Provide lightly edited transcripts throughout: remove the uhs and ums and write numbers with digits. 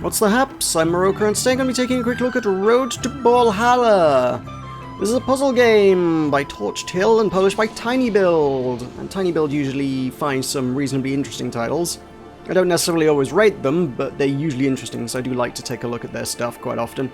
What's the haps? I'm Meroka, and today I'm going to be taking a quick look at Road to Ballhalla. This is a puzzle game by Torched Hill and published by TinyBuild. And TinyBuild usually finds some reasonably interesting titles. I don't necessarily always rate them, but they're usually interesting, so I do like to take a look at their stuff quite often.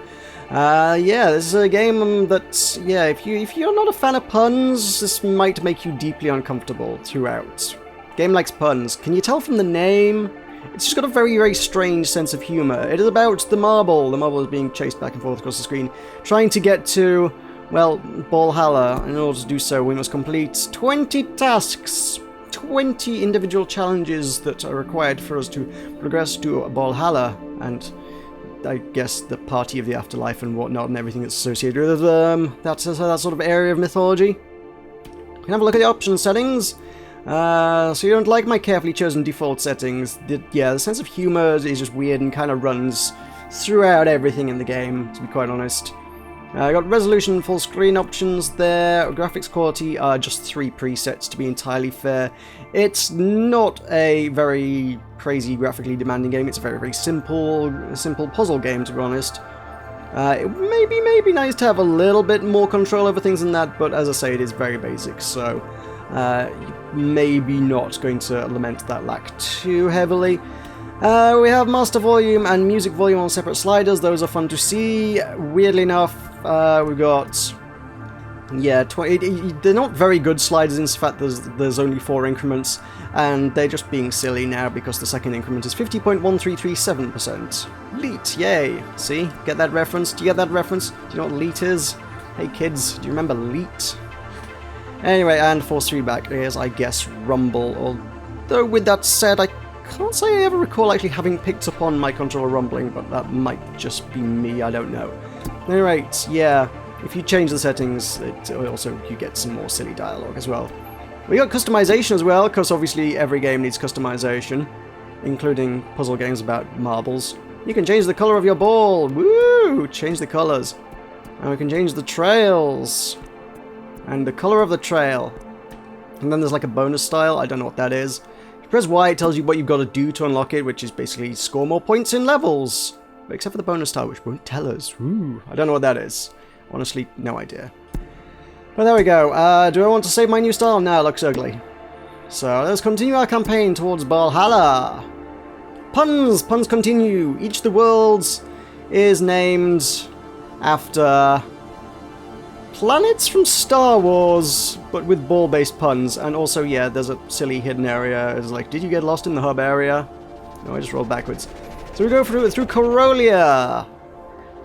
Yeah, this is a game that, yeah, if you're not a fan of puns, this might make you deeply uncomfortable throughout. Game likes puns. Can you tell from the name? It's just got a very, very strange sense of humour. It is about the marble. The marble is being chased back and forth across the screen, trying to get to, well, Ballhalla. In order to do so, we must complete 20 tasks, 20 individual challenges that are required for us to progress to Ballhalla, and I guess the party of the afterlife and whatnot and everything that's associated with that sort of area of mythology. You can have a look at the option settings. So you don't like my carefully chosen default settings. The sense of humour is just weird and kind of runs throughout everything in the game, to be quite honest. I got resolution and full screen options there. Graphics quality are just 3 presets, to be entirely fair. It's not a very crazy graphically demanding game. It's a very, very simple puzzle game, to be honest. It may be nice to have a little bit more control over things than that, but as I say, it is very basic, so maybe not going to lament that lack too heavily. We have master volume and music volume on separate sliders. Those are fun to see. Weirdly enough, we've got, yeah, they're not very good sliders. In fact, there's only 4 increments, and they're just being silly now because the second increment is 50.1337%. Leet, yay! See? Get that reference? Do you get that reference? Do you know what Leet is? Hey kids, do you remember Leet? Anyway, and force feedback is, I guess, rumble. Although, with that said, I can't say I ever recall actually having picked up on my controller rumbling, but that might just be me, I don't know. Anyway, yeah, if you change the settings, you get some more silly dialogue as well. We got customization as well, because obviously every game needs customization, including puzzle games about marbles. You can change the color of your ball! Woo! Change the colors. And we can change the trails. And the color of the trail. And then there's like a bonus style, I don't know what that is. If you press Y, it tells you what you've got to do to unlock it, which is basically score more points in levels. But except for the bonus style, which won't tell us. Ooh, I don't know what that is. Honestly, no idea. But there we go. Do I want to save my new style? No, it looks ugly. So let's continue our campaign towards Ballhalla. Puns! Puns continue. Each of the worlds is named after planets from Star Wars, but with ball-based puns. And also, yeah, there's a silly hidden area. It's like, did you get lost in the hub area? No, I just rolled backwards. So we go through Corolia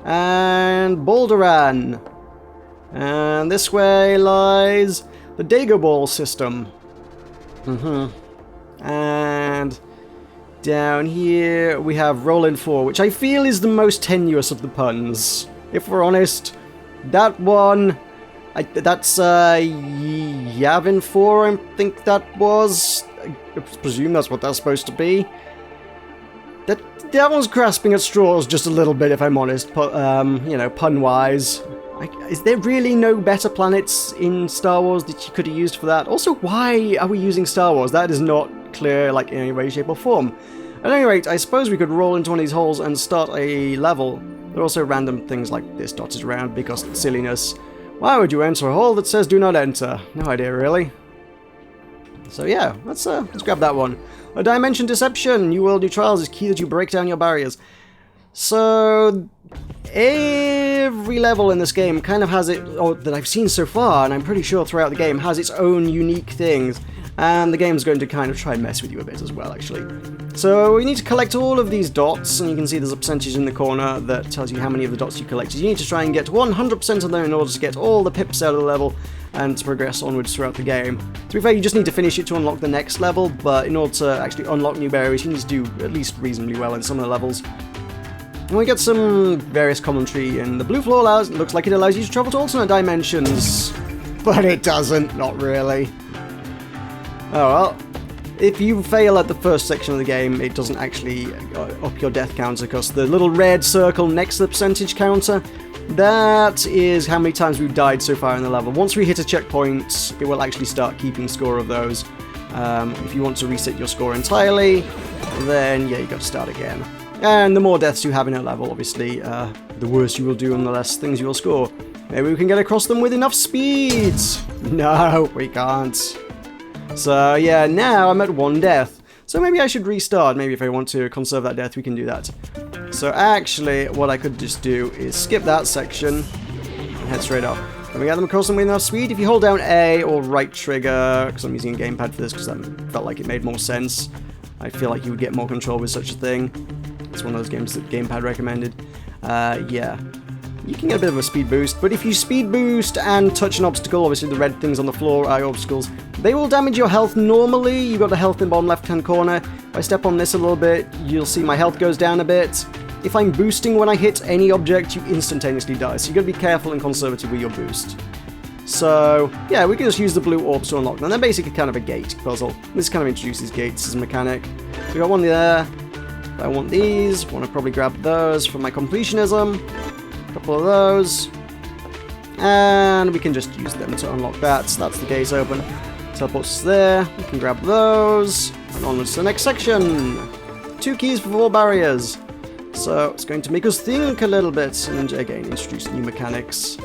and Balderan. And this way lies the Dagoball system. And down here we have Rollin' 4, which I feel is the most tenuous of the puns. If we're honest, that one, that's Yavin 4, I think that was. I presume that's what that's supposed to be. That one's grasping at straws just a little bit, if I'm honest, you know, pun-wise. Is there really no better planets in Star Wars that you could have used for that? Also, why are we using Star Wars? That is not clear, like, in any way, shape, or form. At any rate, I suppose we could roll into one of these holes and start a level. There are also random things like this dotted around because of silliness. Why would you enter a hole that says do not enter? No idea, really. So yeah, let's grab that one. A dimension deception. New world, new trials is key that you break down your barriers. So every level in this game kind of has it, or that I've seen so far, and I'm pretty sure throughout the game, has its own unique things. And the game's going to kind of try and mess with you a bit as well, actually. So we need to collect all of these dots, and you can see there's a percentage in the corner that tells you how many of the dots you collected. You need to try and get 100% of them in order to get all the pips out of the level and to progress onwards throughout the game. To be fair, you just need to finish it to unlock the next level, but in order to actually unlock new barriers, you need to do at least reasonably well in some of the levels. And we get some various commentary, and the blue floor looks like it allows you to travel to alternate dimensions. But it doesn't, not really. Oh well, if you fail at the first section of the game, it doesn't actually up your death counter, because the little red circle next to the percentage counter, that is how many times we've died so far in the level. Once we hit a checkpoint, it will actually start keeping score of those. If you want to reset your score entirely, then yeah, you got to start again. And the more deaths you have in a level, obviously, the worse you will do and the less things you will score. Maybe we can get across them with enough speed! No, we can't. So yeah, now I'm at 1 death. So maybe I should restart. Maybe if I want to conserve that death, we can do that. So actually, what I could just do is skip that section and head straight up. Can we get them across them with enough speed? If you hold down A or right trigger, because I'm using a gamepad for this because that felt like it made more sense. I feel like you would get more control with such a thing. It's one of those games that gamepad recommended. Yeah. You can get a bit of a speed boost, but if you speed boost and touch an obstacle, obviously the red things on the floor are obstacles, they will damage your health normally. You've got the health in the bottom left-hand corner. If I step on this a little bit, you'll see my health goes down a bit. If I'm boosting when I hit any object, you instantaneously die, so you've got to be careful and conservative with your boost. So, yeah, we can just use the blue orbs to unlock them. They're basically kind of a gate puzzle. This kind of introduces gates as a mechanic. So we got one there. I want these. Want to probably grab those for my completionism. A couple of those. And we can just use them to unlock that. So that's the gates open. Teleports us there. We can grab those. And onwards to the next section. 2 keys for 4 barriers. So it's going to make us think a little bit. And again, introduce new mechanics.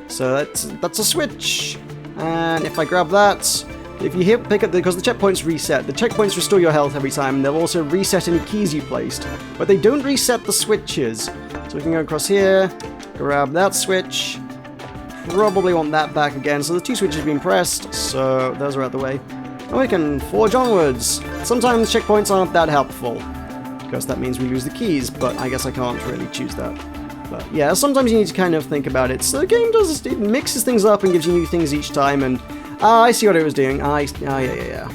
So that's a switch. And if I grab that, if you pick up because the checkpoints reset. The checkpoints restore your health every time. And they'll also reset any keys you placed. But they don't reset the switches. So we can go across here, grab that switch, probably want that back again. So the 2 switches have been pressed, so those are out the way. And we can forge onwards. Sometimes checkpoints aren't that helpful, because that means we lose the keys, but I guess I can't really choose that. But yeah, sometimes you need to kind of think about it. So the game it mixes things up and gives you new things each time, and I see what it was doing. Yeah.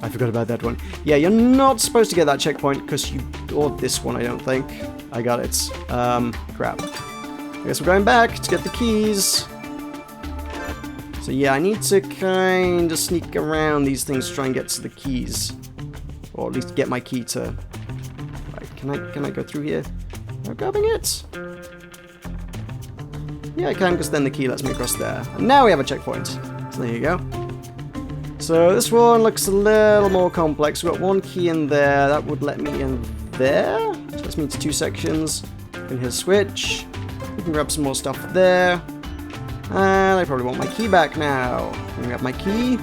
I forgot about that one. Yeah, you're not supposed to get that checkpoint, because or this one, I don't think. I got it. Crap. I guess we're going back to get the keys. So yeah, I need to kind of sneak around these things to try and get to the keys. Or at least get my key to... Right, can I go through here? Am I grabbing it? Yeah, I can, because then the key lets me across there. And now we have a checkpoint. So there you go. So this one looks a little more complex. We've got 1 key in there. That would let me in there. So that's me to 2 sections. And here's switch. We can grab some more stuff there. And I probably want my key back now. I'm gonna grab my key.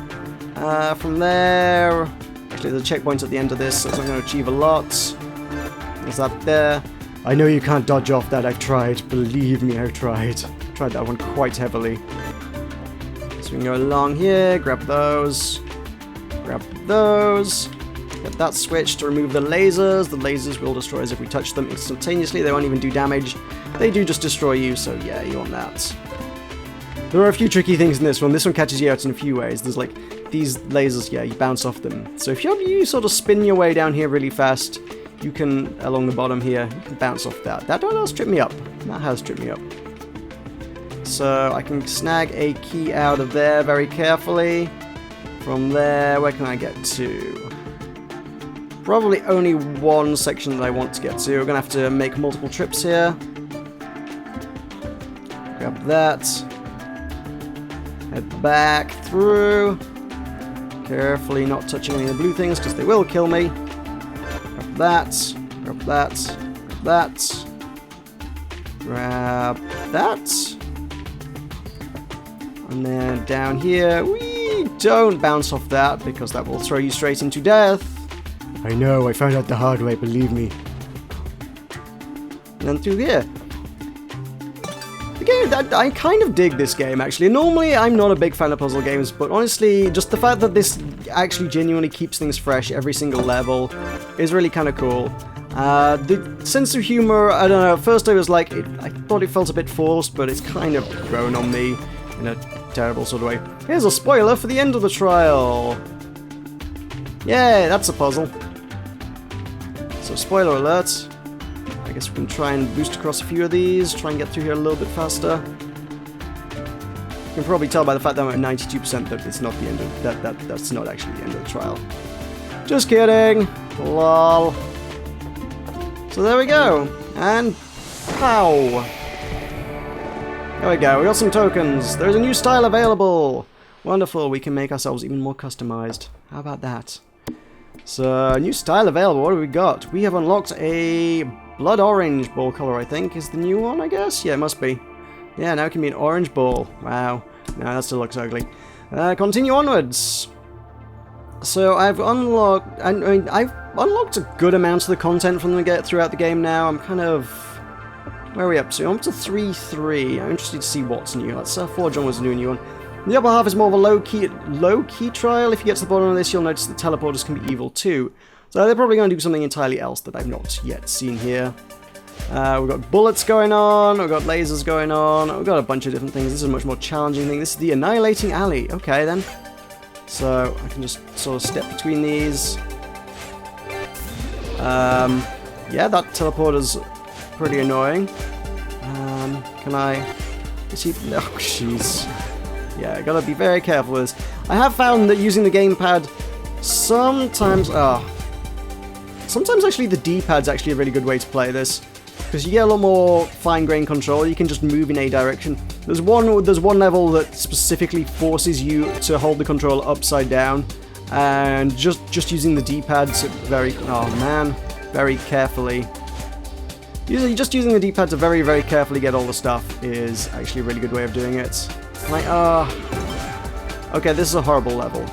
From there... Actually, there's a checkpoint at the end of this, so it's not going to achieve a lot. There's that there. I know you can't dodge off that. I've tried. Believe me, I've tried. Tried that one quite heavily. So we can go along here, grab those. Grab those. Get that switch to remove the lasers. The lasers will destroy us if we touch them instantaneously. They won't even do damage. They do just destroy you, so yeah, you want that. There are a few tricky things in this one. This one catches you out in a few ways. There's like these lasers, yeah, you bounce off them. So if you sort of spin your way down here really fast, you can, along the bottom here, you can bounce off that. That does trip me up. That has tripped me up. So I can snag a key out of there very carefully. From there, where can I get to? Probably only one section that I want to get to. We're going to have to make multiple trips here. Grab that. Head back through. Carefully not touching any of the blue things because they will kill me. Grab that. Grab that. Grab that. Grab that. And then down here, we don't bounce off that because that will throw you straight into death. I know, I found out the hard way, believe me. And then through here. The game, I kind of dig this game, actually. Normally, I'm not a big fan of puzzle games, but honestly, just the fact that this actually genuinely keeps things fresh every single level is really kind of cool. The sense of humor, I don't know, at first I was like, I thought it felt a bit forced, but it's kind of grown on me in a terrible sort of way. Here's a spoiler for the end of the trial. Yay, that's a puzzle. So spoiler alert. I guess we can try and boost across a few of these, try and get through here a little bit faster. You can probably tell by the fact that I'm at 92% that it's not the end of that's not actually the end of the trial. Just kidding. Lol. So there we go. And pow. There we go, we got some tokens. There's a new style available. Wonderful, we can make ourselves even more customized. How about that? So, new style available. What have we got? We have unlocked a blood orange ball color, I think, is the new one, I guess? Yeah, it must be. Yeah, now it can be an orange ball. Wow. No, that still looks ugly. Continue onwards. So, I've unlocked... I mean, I've unlocked a good amount of the content from throughout the game now. I'm kind of... Where are we up to? I'm up to 3-3. I'm interested to see what's new. Let's forge on was a new one. The upper half is more of a low-key trial. If you get to the bottom of this, you'll notice that teleporters can be evil too. So they're probably going to do something entirely else that I've not yet seen here. We've got bullets going on, we've got lasers going on, we've got a bunch of different things. This is a much more challenging thing. This is the Annihilating Alley. Okay, then. So I can just sort of step between these. Yeah, that teleporter's pretty annoying. Can I... Is he... Oh, jeez. Yeah, gotta be very careful with this. I have found that using the gamepad sometimes... sometimes actually the D-pad's actually a really good way to play this. Because you get a lot more fine-grained control, you can just move in a direction. There's one level that specifically forces you to hold the controller upside down. And just using the D-pad to very carefully... Just using the D-pad to very, very carefully get all the stuff is actually a really good way of doing it. Okay, this is a horrible level.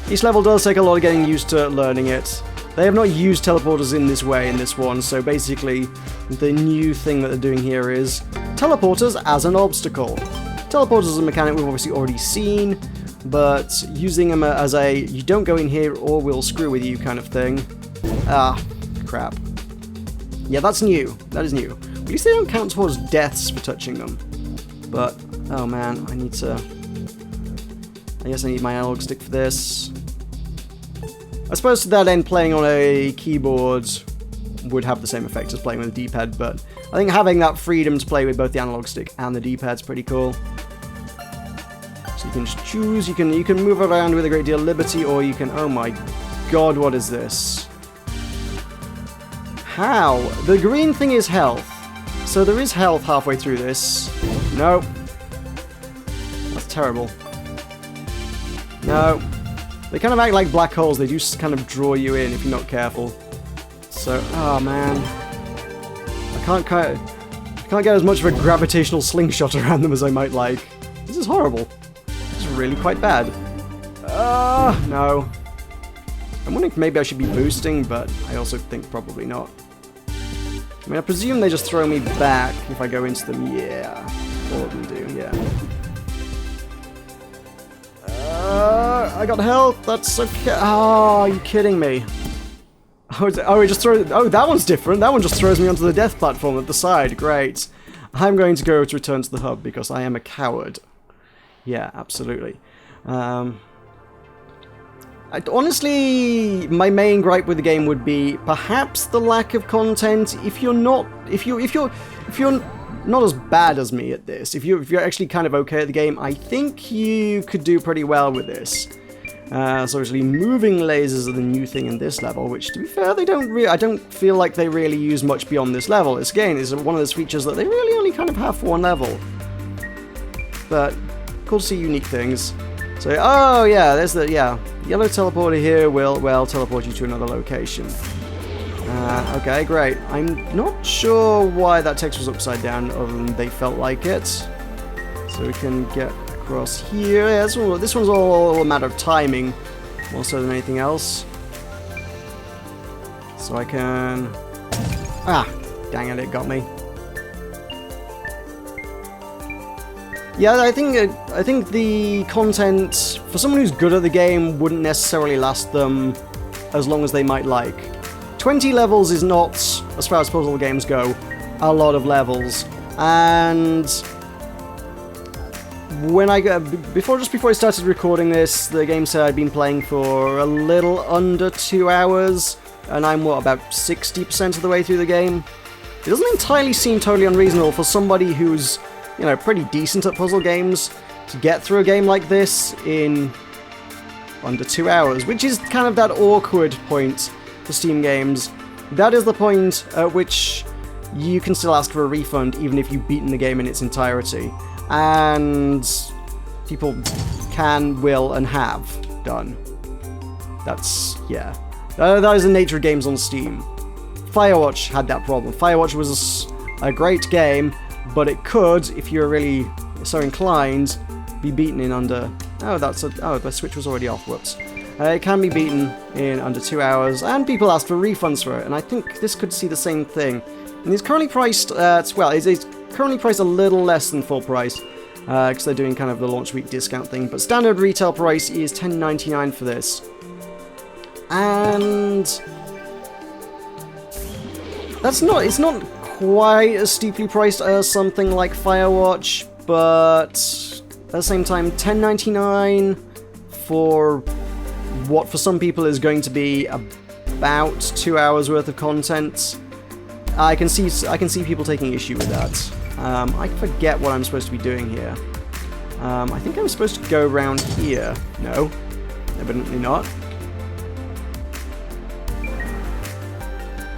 Each level does take a lot of getting used to learning it. They have not used teleporters in this way in this one, so basically the new thing that they're doing here is teleporters as an obstacle. Teleporters as a mechanic we've obviously already seen, but using them as a you don't go in here or we'll screw with you kind of thing. Ah, crap. Yeah, that's new. That is new. At least they don't count towards deaths for touching them. But, oh man, I guess I need my analog stick for this. I suppose to that end, playing on a keyboard would have the same effect as playing with a D-pad, but I think having that freedom to play with both the analog stick and the D-pad's pretty cool. So you can just choose, you can move around with a great deal of liberty, or you can... Oh my god, what is this? How? The green thing is health. So there is health halfway through this. No. That's terrible. No. They kind of act like black holes. They do kind of draw you in if you're not careful. So, oh man. I can't get as much of a gravitational slingshot around them as I might like. This is horrible. This is really quite bad. No. I'm wondering if maybe I should be boosting, but I also think probably not. I mean, I presume they just throw me back if I go into them. Yeah. All of them do, yeah. I got health. That's okay. Oh, are you kidding me? Oh, it just throws... Oh, that one's different. That one just throws me onto the death platform at the side. Great. I'm going to go to return to the hub because I am a coward. Yeah, absolutely. Honestly, my main gripe with the game would be perhaps the lack of content. If you're not as bad as me at this, if you're actually kind of okay at the game, I think you could do pretty well with this. So actually, moving lasers are the new thing in this level, which, to be fair, I don't feel like they really use much beyond this level. It's one of those features that they really only kind of have for one level. But cool to see unique things. So, oh yeah, there's the yellow teleporter here will teleport you to another location. Okay, great. I'm not sure why that text was upside down, other than they felt like it. So we can get across here. Yeah, this one's all a matter of timing, more so than anything else. So I can... Ah, dang it got me. Yeah, I think the content, for someone who's good at the game, wouldn't necessarily last them as long as they might like. 20 levels is not, as far as puzzle games go, a lot of levels. And when just before I started recording this, the game said I'd been playing for a little under 2 hours, and I'm about 60% of the way through the game. It doesn't entirely seem totally unreasonable for somebody who's, pretty decent at puzzle games to get through a game like this in under 2 hours, which is kind of that awkward point for Steam games. That is the point at which you can still ask for a refund even if you've beaten the game in its entirety. And people can, will, and have done. That's, yeah. That is the nature of games on Steam. Firewatch had that problem. Firewatch was a great game, but it could, if you're really so inclined, be beaten in under... Oh, the switch was already off, whoops. It can be beaten in under 2 hours, and people ask for refunds for it, and I think this could see the same thing. And it's currently priced at, well, it's currently priced a little less than full price, because they're doing kind of the launch week discount thing, but standard retail price is $10.99 for this. And it's not quite as steeply priced as something like Firewatch, but at the same time, $10.99 for what for some people is going to be about 2 hours worth of content. I can see people taking issue with that. I forget what I'm supposed to be doing here. I think I'm supposed to go around here. No, evidently not.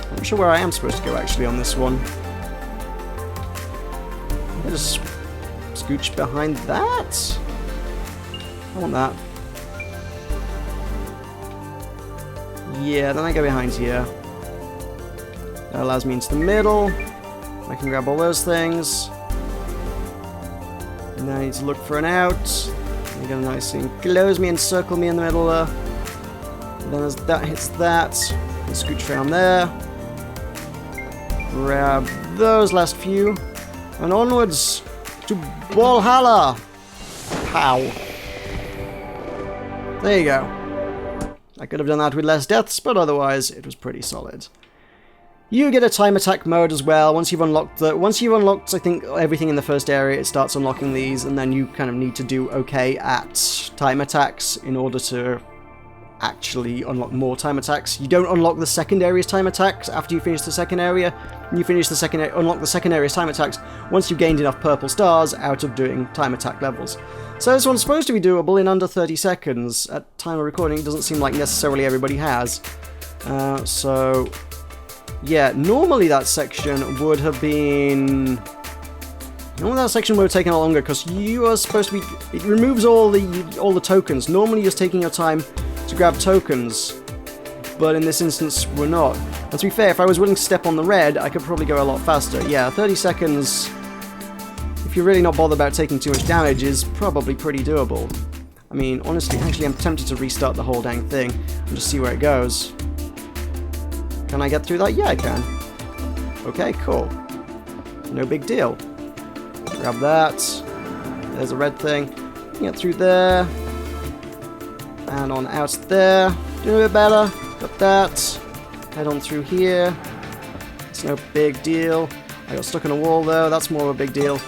I'm not sure where I am supposed to go actually on this one. I'll just scooch behind that. I want that. Yeah, then I go behind here. That allows me into the middle. I can grab all those things. And then I need to look for an out. You're gonna nicely enclose me and circle me in the middle there. And then as that hits that, I'll scooch around there. Grab those last few. And onwards to Ballhalla! Pow. There you go. I could have done that with less deaths, but otherwise it was pretty solid. You get a time attack mode as well. Once you've unlocked, I think, everything in the first area, it starts unlocking these, and then you kind of need to do okay at time attacks in order to actually unlock more time attacks. You don't unlock the second area's time attacks after you finish the second area. You finish the second, unlock the second area's time attacks once you've gained enough purple stars out of doing time attack levels. So this one's supposed to be doable in under 30 seconds. At time of recording, it doesn't seem like necessarily everybody has. So yeah, normally that section would have been... Normally that section would have taken a lot longer because you are supposed to be... It removes all the tokens. Normally you're taking your time to grab tokens, but in this instance we're not. And to be fair, if I was willing to step on the red, I could probably go a lot faster. Yeah, 30 seconds, if you're really not bothered about taking too much damage, is probably pretty doable. I mean, honestly, actually I'm tempted to restart the whole dang thing and just see where it goes. Can I get through that? Yeah, I can. Okay, cool. No big deal. Grab that. There's a red thing. Get through there. And on out there. Doing a bit better. Got that. Head on through here. It's no big deal. I got stuck in a wall though. That's more of a big deal.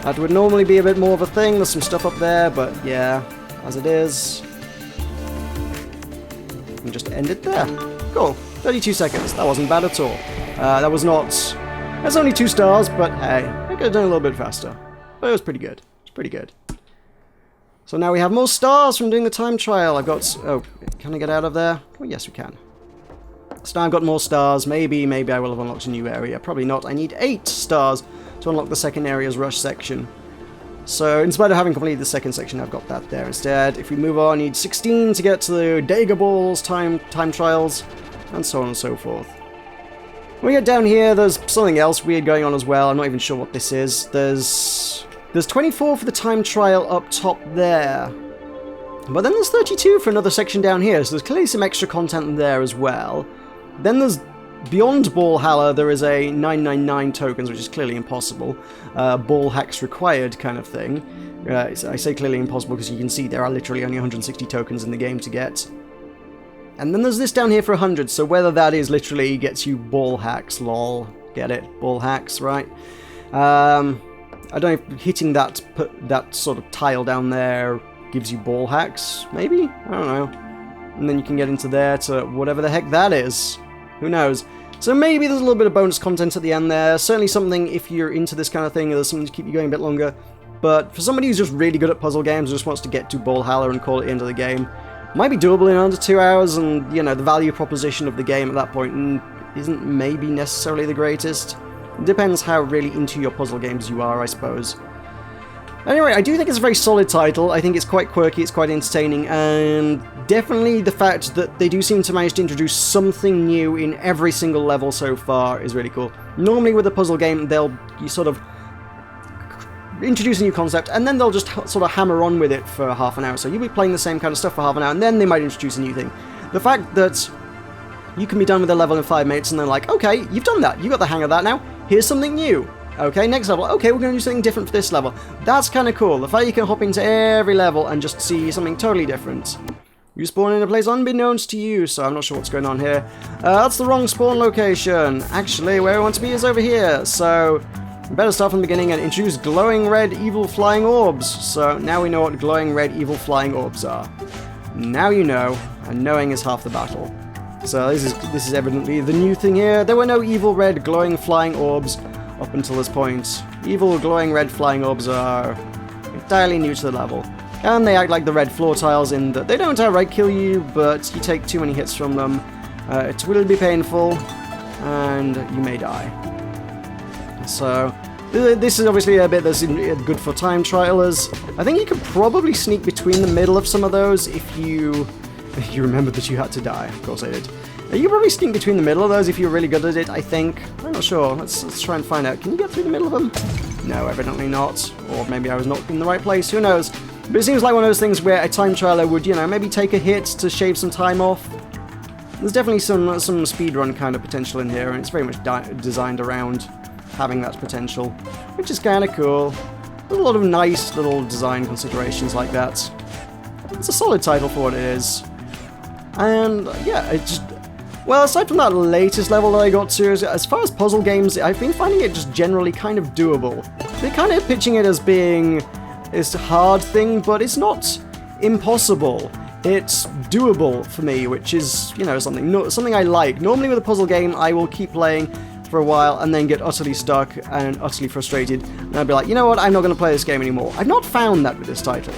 That would normally be a bit more of a thing. There's some stuff up there, but yeah, as it is. And just end it there. Cool. 32 seconds. That wasn't bad at all. That was not... That's only 2 stars, but hey, I could have done a little bit faster. But it was pretty good. It's pretty good. So now we have more stars from doing the time trial. I've got... Oh, can I get out of there? Oh, yes, we can. So now I've got more stars. Maybe I will have unlocked a new area. Probably not. I need 8 stars to unlock the second area's rush section. So in spite of having completed the second section, I've got that there instead. If we move on, I need 16 to get to the Dagger Balls time trials, and so on and so forth. When we get down here, there's something else weird going on as well. I'm not even sure what this is. There's 24 for the time trial up top there. But then there's 32 for another section down here, so there's clearly some extra content there as well. Then there's, beyond Ballhalla, there is a 999 tokens, which is clearly impossible. Ball hacks required kind of thing. I say clearly impossible because you can see there are literally only 160 tokens in the game to get. And then there's this down here for 100, so whether that is literally gets you ball hacks, lol. Get it? Ball hacks, right? I don't know if hitting that sort of tile down there gives you ball hacks, maybe? I don't know. And then you can get into there to whatever the heck that is. Who knows? So maybe there's a little bit of bonus content at the end there. Certainly something if you're into this kind of thing, there's something to keep you going a bit longer. But for somebody who's just really good at puzzle games and just wants to get to Ballhalla and call it the end of the game, might be doable in under 2 hours, and, you know, the value proposition of the game at that point isn't maybe necessarily the greatest. It depends how really into your puzzle games you are, I suppose. Anyway, I do think it's a very solid title. I think it's quite quirky, it's quite entertaining, and definitely the fact that they do seem to manage to introduce something new in every single level so far is really cool. Normally with a puzzle game, you sort of introduce a new concept, and then they'll just sort of hammer on with it for half an hour. So you'll be playing the same kind of stuff for half an hour, and then they might introduce a new thing. The fact that you can be done with a level in 5 minutes, and they're like, okay, you've done that, you got the hang of that now, here's something new. Okay, next level, okay, we're going to do something different for this level. That's kind of cool. The fact you can hop into every level and just see something totally different. You spawn in a place unbeknownst to you, so I'm not sure what's going on here. That's the wrong spawn location. Actually, where we want to be is over here, so we better start from the beginning and introduce glowing red evil flying orbs. So now we know what glowing red evil flying orbs are. Now you know, and knowing is half the battle. So this is evidently the new thing here. There were no evil red glowing flying orbs up until this point. Evil glowing red flying orbs are entirely new to the level. And they act like the red floor tiles in that they don't outright kill you, but you take too many hits from them. It will be painful, and you may die. So, this is obviously a bit that's good for time trialers. I think you could probably sneak between the middle of some of those if you remembered that you had to die. Of course I did. You can probably sneak between the middle of those if you're really good at it, I think. I'm not sure. Let's try and find out. Can you get through the middle of them? No, evidently not. Or maybe I was not in the right place. Who knows? But it seems like one of those things where a time trialer would, you know, maybe take a hit to shave some time off. There's definitely some speedrun kind of potential in here, and it's very much designed around having that potential, which is kind of cool. There's a lot of nice little design considerations like that. It's a solid title for what it is. And, yeah, it just... Well, aside from that latest level that I got to, as far as puzzle games, I've been finding it just generally kind of doable. They're kind of pitching it as being this hard thing, but it's not impossible. It's doable for me, which is, you know, something I like. Normally with a puzzle game, I will keep playing for a while and then get utterly stuck and utterly frustrated, and I'll be like, you know what, I'm not going to play this game anymore. I've not found that with this title,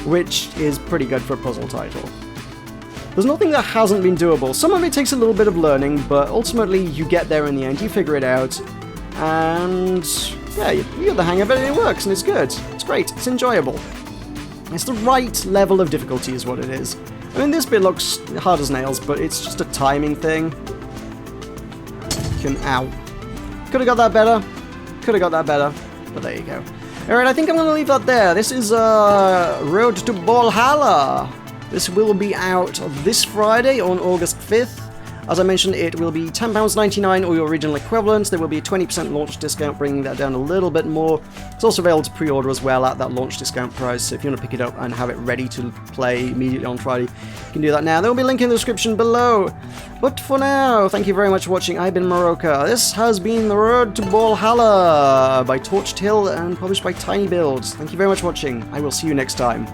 which is pretty good for a puzzle title. There's nothing that hasn't been doable. Some of it takes a little bit of learning, but ultimately you get there in the end, you figure it out, and yeah, you get the hang of it, and it works, and it's good. It's great, it's enjoyable. It's the right level of difficulty is what it is. I mean, this bit looks hard as nails, but it's just a timing thing. Ow. Could have got that better. Could have got that better, but there you go. Alright, I think I'm going to leave that there. This is Road to Ballhalla. This will be out this Friday on August 5th. As I mentioned, it will be £10.99 or your original equivalent. There will be a 20% launch discount, bringing that down a little bit more. It's also available to pre-order as well at that launch discount price, so if you want to pick it up and have it ready to play immediately on Friday, you can do that now. There will be a link in the description below. But for now, thank you very much for watching. I've been Meroka. This has been The Road to Ballhalla by Torched Hill and published by Tiny Builds. Thank you very much for watching. I will see you next time.